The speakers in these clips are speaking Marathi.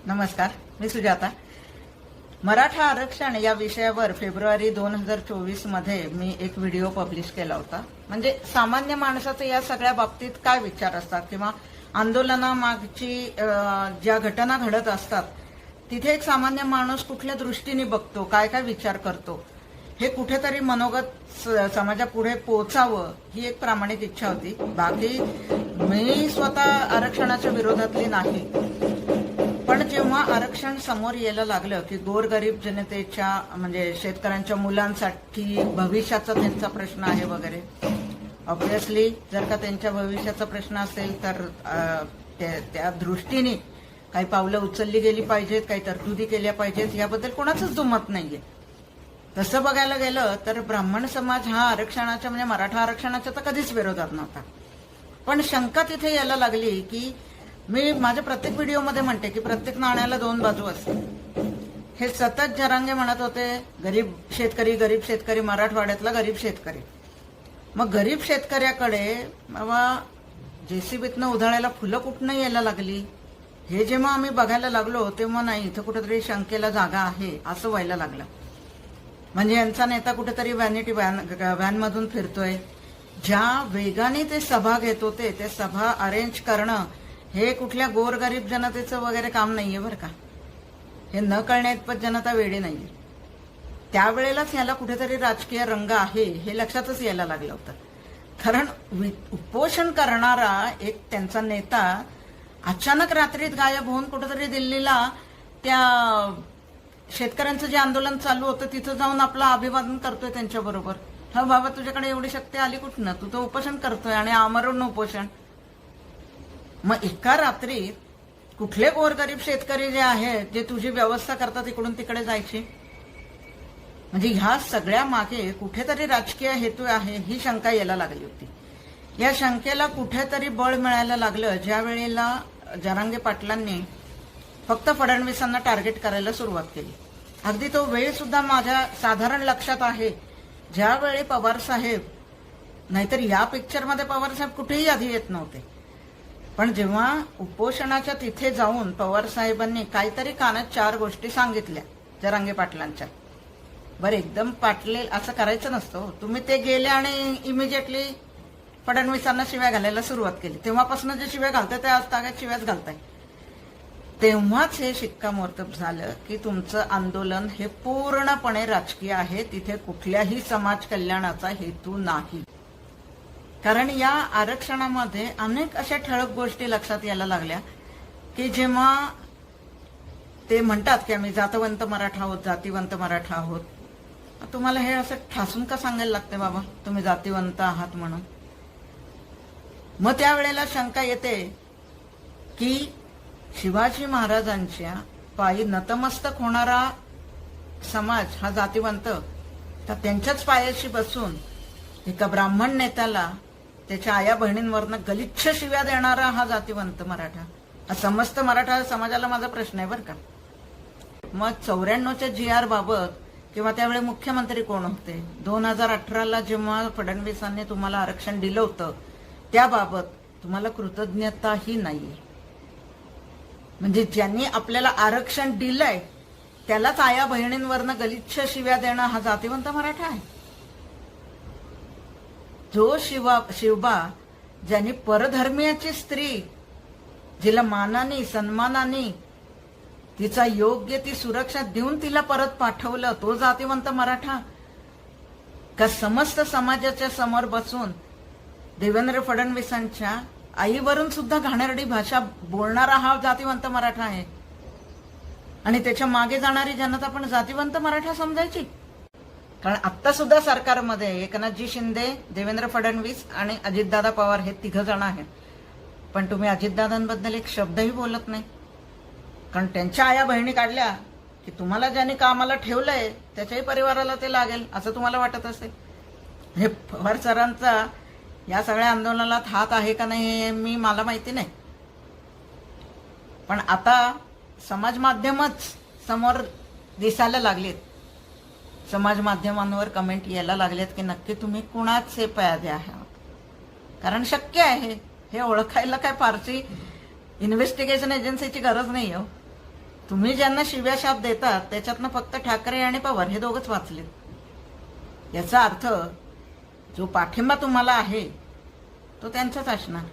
नमस्कार, मी सुजाता. मराठा आरक्षण या विषयावर फेब्रुवारी 2024 मध्ये मी एक व्हिडिओ पब्लिश केला होता. म्हणजे सामान्य माणसाचे या सगळ्या बाबतीत काय विचार असतात किंवा आंदोलनामागची ज्या घटना घडत असतात तिथे एक सामान्य माणूस कुठल्या दृष्टीने बघतो, काय काय विचार करतो, हे कुठेतरी मनोगत समाजापुढे पोहोचावं ही एक प्रामाणिक इच्छा होती. बाकी मी स्वतः आरक्षणाच्या विरोधातली नाही, पण जेव्हा आरक्षण समोर यायला लागलं की गोरगरीब जनतेच्या म्हणजे शेतकऱ्यांच्या मुलांसाठी भविष्याचा त्यांचा प्रश्न आहे वगैरे, ऑब्व्हियसली जर का त्यांच्या भविष्याचा प्रश्न असेल तर त्या दृष्टीने काही पावलं उचलली गेली पाहिजेत, काही तरतुदी केल्या पाहिजेत, याबद्दल कोणाचंच दुमत नाहीये. तसं बघायला गेलं तर ब्राह्मण समाज हा आरक्षणाच्या म्हणजे मराठा आरक्षणाच्या तर कधीच विरोधात नव्हता. पण शंका तिथे यायला लागली की मी माझ्या प्रत्येक व्हिडिओमध्ये म्हणते की प्रत्येक नाण्याला दोन बाजू असतात. हे सतत जरांगे म्हणत होते गरीब शेतकरी मराठवाड्यातला गरीब शेतकरी. मग गरीब शेतकऱ्याकडे बाबा जेसीबीतनं उधाळायला फुलं कुठनं यायला लागली हे जेव्हा आम्ही बघायला लागलो तेव्हा नाही, इथं कुठेतरी शंकेला जागा आहे असं व्हायला लागलं. म्हणजे यांचा नेता कुठेतरी व्हॅनिटी व्हॅनमधून फिरतोय. ज्या वेगाने ते सभा घेत होते ते सभा अरेंज करणं हे कुठल्या गोरगरीब जनतेचं वगैरे काम नाहीये बरं का. हे न कळण्याइतपत जनता वेळी नाहीये. त्यावेळेलाच याला कुठेतरी राजकीय रंग आहे हे लक्षातच यायला लागलं होतं. कारण उपोषण करणारा एक त्यांचा नेता अचानक रात्रीत गायब होऊन कुठेतरी दिल्लीला त्या शेतकऱ्यांचं जे आंदोलन चालू होतं तिथं जाऊन आपलं अभिवादन करतोय त्यांच्याबरोबर. हा बाबा तुझ्याकडे एवढी शक्ती आली कुठनं, तू तर उपोषण करतोय आणि आमरण उपोषण. मग एका रात्रीत कुठले गोरगरीब शेतकरी जे आहेत जे तुझी व्यवस्था करतात इकडून तिकडे जायची. म्हणजे ह्या सगळ्या मागे कुठेतरी राजकीय हेतू आहे ही शंका यायला लागली होती. या शंकेला कुठेतरी बळ मिळायला लागलं ज्या वेळेला जरांगे पाटलांनी फक्त फडणवीसांना टार्गेट करायला सुरुवात केली. अगदी तो वेळ सुद्धा माझ्या साधारण लक्षात आहे ज्यावेळी पवार साहेब, नाहीतर या पिक्चरमध्ये पवार साहेब कुठेही आधी येत नव्हते, पण जेव्हा उपोषणाच्या तिथे जाऊन पवार साहेबांनी काहीतरी कानात चार गोष्टी सांगितल्या जरांगे पाटलांच्या. बरं एकदम पाटले असं करायचं नसतं. तुम्ही ते गेले आणि इमिजिएटली फडणवीसांना शिव्या घालायला सुरुवात केली. तेव्हापासून जे शिव्या घालताय ते आज तागात शिव्याच घालताय. तेव्हाच हे शिक्कामोर्तब झालं की तुमचं आंदोलन हे पूर्णपणे राजकीय आहे, तिथे कुठल्याही समाज कल्याणाचा हेतू नाही. कारण या आरक्षणामध्ये अनेक अशा ठळक गोष्टी लक्षात यायला लागल्या की जेव्हा ते म्हणतात की आम्ही जातवंत मराठा आहोत, जातीवंत मराठा आहोत. तुम्हाला हे असं ठासून का सांगायला लागते बाबा तुम्ही जातीवंत आहात म्हणून. मग त्यावेळेला शंका येते की शिवाजी महाराजांच्या पायी नतमस्तक होणारा समाज हा जातीवंत, तर त्यांच्याच पायाशी बसून एका ब्राह्मण नेत्याला त्याच्या आया बहिणींवरनं गलिच्छ शिव्या देणारा हा जातीवंत मराठा. हा समस्त मराठा समाजाला माझा प्रश्न आहे बरं का. मग 94च्या GR बाबत किंवा त्यावेळी मुख्यमंत्री कोण होते, 2018ला जेव्हा फडणवीसांनी तुम्हाला आरक्षण दिलं होतं त्याबाबत तुम्हाला कृतज्ञताही नाहीये. म्हणजे ज्यांनी आपल्याला आरक्षण दिलंय त्यालाच आया बहिणींवरनं गलिच्छ शिव्या देणं हा जातीवंत मराठा आहे. जो शिवबा ज्यांनी परधर्मीयाची स्त्री जिला मानाने सन्मानाने तिचा योग्य ती सुरक्षा देऊन तिला परत पाठवलं, तो जातीवंत मराठा का समस्त समाजाच्या समोर बसून देवेंद्र फडणवीसांच्या आईवरून सुद्धा घाणेरडी भाषा बोलणारा हा जातीवंत मराठा आहे. आणि त्याच्या मागे जाणारी जनता पण जातीवंत मराठा समजायची. कारण आता सुद्धा सरकारमध्ये एकनाथजी शिंदे, देवेंद्र फडणवीस आणि अजितदादा पवार हे तिघ जण आहेत. पण तुम्ही अजितदादांबद्दल एक शब्दही बोलत नाही. कारण त्यांच्या आया बहिणी काढल्या की तुम्हाला ज्यांनी कामाला ठेवलंय त्याच्याही परिवाराला ते लागेल असं तुम्हाला वाटत असेल. हे पवार सरांचा या सगळ्या आंदोलनात हात आहे का नाही मला माहिती नाही. पण आता समाज माध्यमच समोर दिसायला लागलेत. समाज माध्यमांवर कमेंट यायला लागलेत की नक्की तुम्ही कुणाचे प्यादे आहात. कारण शक्य आहे हे ओळखायला काय फारशी इन्व्हेस्टिगेशन एजन्सीची गरज नाही हो. तुम्ही ज्यांना शिव्याशाप देतात त्याच्यातनं फक्त ठाकरे आणि पवार हे दोघंच वाचलेत। याचा अर्थ जो पाठिंबा तुम्हाला आहे तो त्यांचाच असणार।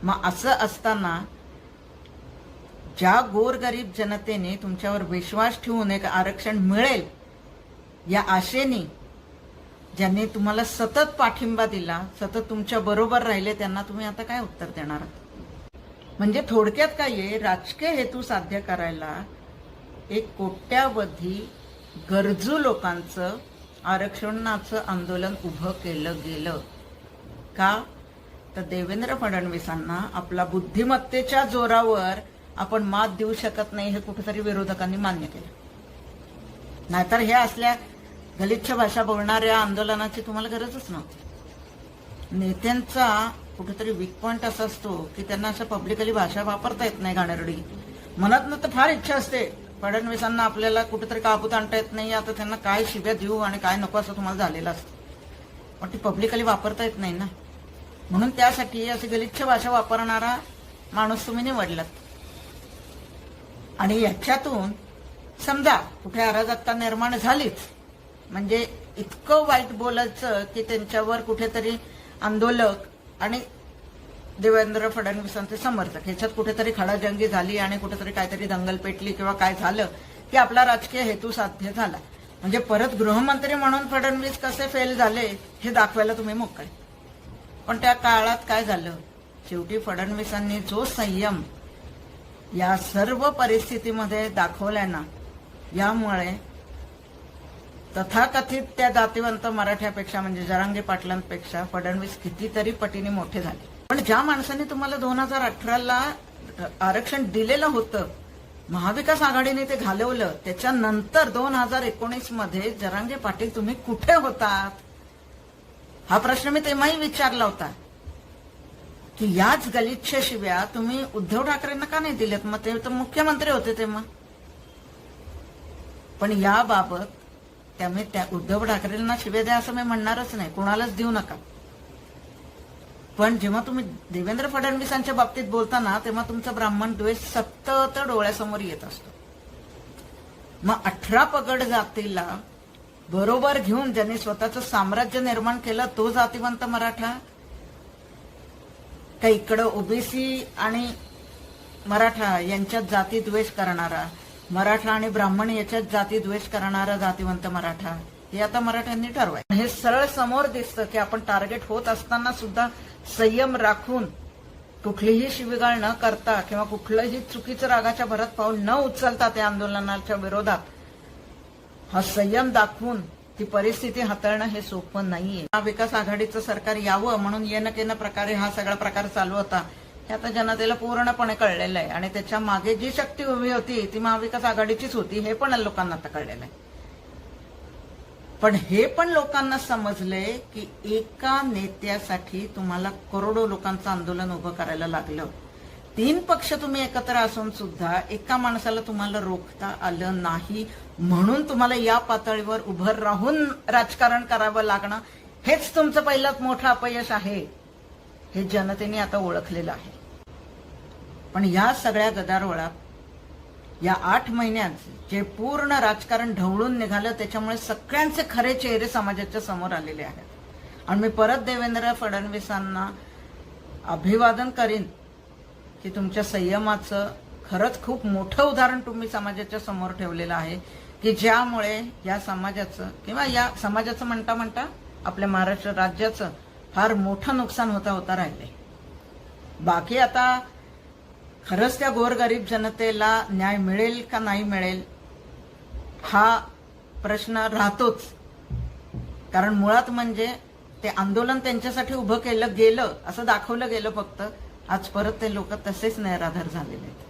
मग असं असताना ज्या गोरगरीब जनतेने तुमच्यावर विश्वास ठेवून एक आरक्षण मिळेल या आशेने ज्यांनी तुम्हाला सतत पाठिंबा दिला, सतत तुमच्या बरोबर राहिले, त्यांना तुम्ही आता काय उत्तर देणार आहात? म्हणजे थोडक्यात काय आहे, राजकीय हेतू साध्य करायला एक कोट्यावधी गरजू लोकांचं आरक्षणाचं आंदोलन उभं केलं गेलं का? तर देवेंद्र फडणवीसांना आपला बुद्धिमत्तेच्या जोरावर आपण मात देऊ शकत नाही हे कुठेतरी विरोधकांनी मान्य केलं। नाहीतर हे असल्या गलिच्छ भाषा बोलणाऱ्या आंदोलनाची तुम्हाला गरजच नव्हती। नेत्यांचा कुठेतरी वीक पॉइंट असा असतो की त्यांना असं पब्लिकली भाषा वापरता येत नाही घाणेरडी। मनातनं तर फार इच्छा असते फडणवीसांना आपल्याला कुठेतरी काबूत आणता येत नाही, आता त्यांना काय शिव्या देऊ आणि काय नको असं तुम्हाला झालेलं असतं, पण ती पब्लिकली वापरता येत नाही ना, म्हणून त्यासाठी अशी गलिच्छ भाषा वापरणारा माणूस तुम्ही निवडलात। आणि याच्यातून समजा कुठे अराजकता निर्माण झालीच, म्हणजे इतकं वाईट बोलायचं की त्यांच्यावर कुठेतरी आंदोलक आणि देवेंद्र फडणवीसांचे समर्थक ह्याच्यात कुठेतरी खडाजंगी झाली आणि कुठेतरी काहीतरी दंगल पेटली किंवा काय झालं की आपला राजकीय हेतू साध्य झाला। म्हणजे परत गृहमंत्री म्हणून फडणवीस कसे फेल झाले हे दाखवायला तुम्ही मोकळे। पण त्या काळात काय झालं, शेवटी फडणवीसांनी जो संयम या सर्व परिस्थितीमध्ये दाखवलाय ना, यामुळे तथाकथित त्या जातिवंत मराठ्यापेक्षा म्हणजे जरांगे पाटलांपेक्षा फडणवीस कितीतरी पटीने मोठे झाले। पण ज्या माणसाने तुम्हाला 2018ला आरक्षण दिलेलं होतं, महाविकास आघाडीने ते घालवलं, त्याच्यानंतर 2019 मध्ये जरांगे पाटील तुम्ही कुठे होतात हा प्रश्न मी तेव्हाही विचारला होता की याच गलिच्छ शिव्या तुम्ही उद्धव ठाकरेंना का नाही दिल्यात? मग ते तर मुख्यमंत्री होते तेव्हा। पण याबाबत त्यामुळे त्या उद्धव ठाकरेंना शिव्या द्या असं मी म्हणणारच नाही, कोणालाच देऊ नका। पण जेव्हा तुम्ही देवेंद्र फडणवीसांच्या बाबतीत बोलताना तेव्हा तुमचा ब्राह्मण द्वेष सतत डोळ्यासमोर येत असतो। मग 18 पगड जातीला बरोबर घेऊन ज्यांनी स्वतःचं साम्राज्य निर्माण केलं तो जातिवंत मराठा, का इकडं ओबीसी आणि मराठा यांच्यात जाती द्वेष करणारा, मराठा आणि ब्राह्मण याच्यात जाती द्वेष करणारा जातिवंत मराठा, हे आता मराठ्यांनी ठरवाय। हे सरळ समोर दिसतं की आपण टार्गेट होत असताना सुद्धा संयम राखून कुठलीही शिवीगाळ न करता किंवा कुठलंही चुकीचं रागाच्या भरात पाऊल न उचलता त्या आंदोलनाच्या विरोधात हा संयम दाखवून ती परिस्थिती हाताळणं हे सोपं नाहीये। महाविकास आघाडीचं सरकार यावं म्हणून येणकेन प्रकारे हा सगळा प्रकार चालू होता हे आता जनतेला पूर्णपणे कळलेलं आहे। आणि त्याच्या मागे जी शक्ती उभी होती ती महाविकास आघाडीचीच होती हे पण लोकांना आता कळलेलं आहे। पण हे पण लोकांना समजले की एका नेत्यासाठी तुम्हाला करोडो लोकांचं आंदोलन उभं करायला लागलं। 3 पक्ष तुम्ही एकत्र असून सुद्धा एका माणसाला तुम्हाला रोखता आलं नाही, म्हणून तुम्हाला या पातळीवर उभं राहून राजकारण करावं लागणं हेच तुमचं पहिलं मोठं अपयश आहे, हे जनतेने आता ओळखलेलं आहे। पण या सगळ्या गदारोळात या 8 महिन्यात जे पूर्ण राजकारण ढवळून निघालं त्याच्यामुळे सगळ्यांचे खरे चेहरे समाजाच्या समोर आलेले आहेत। आणि मी परत देवेंद्र फडणवीसांना अभिवादन करीन की तुमच्या संयमाचं खरंच खूप मोठं उदाहरण तुम्ही समाजाच्या समोर ठेवलेलं आहे की ज्यामुळे या समाजाचं किंवा या समाजाचं म्हणता म्हणता आपल्या महाराष्ट्र राज्याचं फार मोठं नुकसान होता होता राहिले। बाकी आता खरंच त्या गोरगरीब जनतेला न्याय मिळेल का नाही मिळेल हा प्रश्न राहतोच, कारण मुळात म्हणजे ते आंदोलन त्यांच्यासाठी उभं केलं गेलं असं दाखवलं गेलं फक्त, आज परत ते लोक तसेच निराधार झालेले आहेत।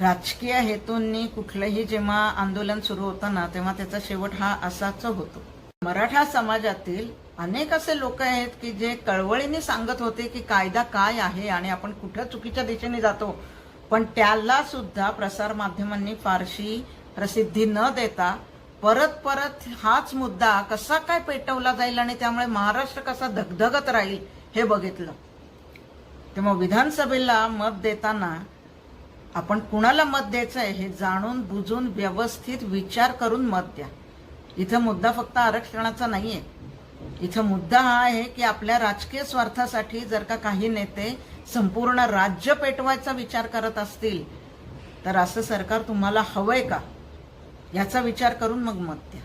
राजकीय हेतूंनी कुठलंही जेव्हा आंदोलन सुरू होतं ना तेव्हा त्याचा शेवट हा असाच होतो। मराठा समाजातील अनेक असे लोक आहेत की जे कळवळीने सांगत होते की कायदा काय आहे आणि आपण कुठल्या चुकीच्या दिशेने जातो, पण त्याला सुद्धा प्रसार माध्यमांनी फारशी प्रसिद्धी न देता परत परत हाच मुद्दा कसा काय पेटवला जाईल आणि त्यामुळे महाराष्ट्र कसा धगधगत राहील हे बघितलं। तेव्हा विधानसभेला मत देताना आपण कुणाला मत द्यायचंय हे जाणून बुजून व्यवस्थित विचार करून मत द्या. इथं मुद्दा फक्त आरक्षणाचा नाहीये. इथं मुद्दा हा आहे की आपल्या राजकीय स्वार्थासाठी जर का काही नेते संपूर्ण राज्य पेटवायचा विचार करत असतील तर असं सरकार तुम्हाला हवंय का, याचा विचार करून मग मत द्या.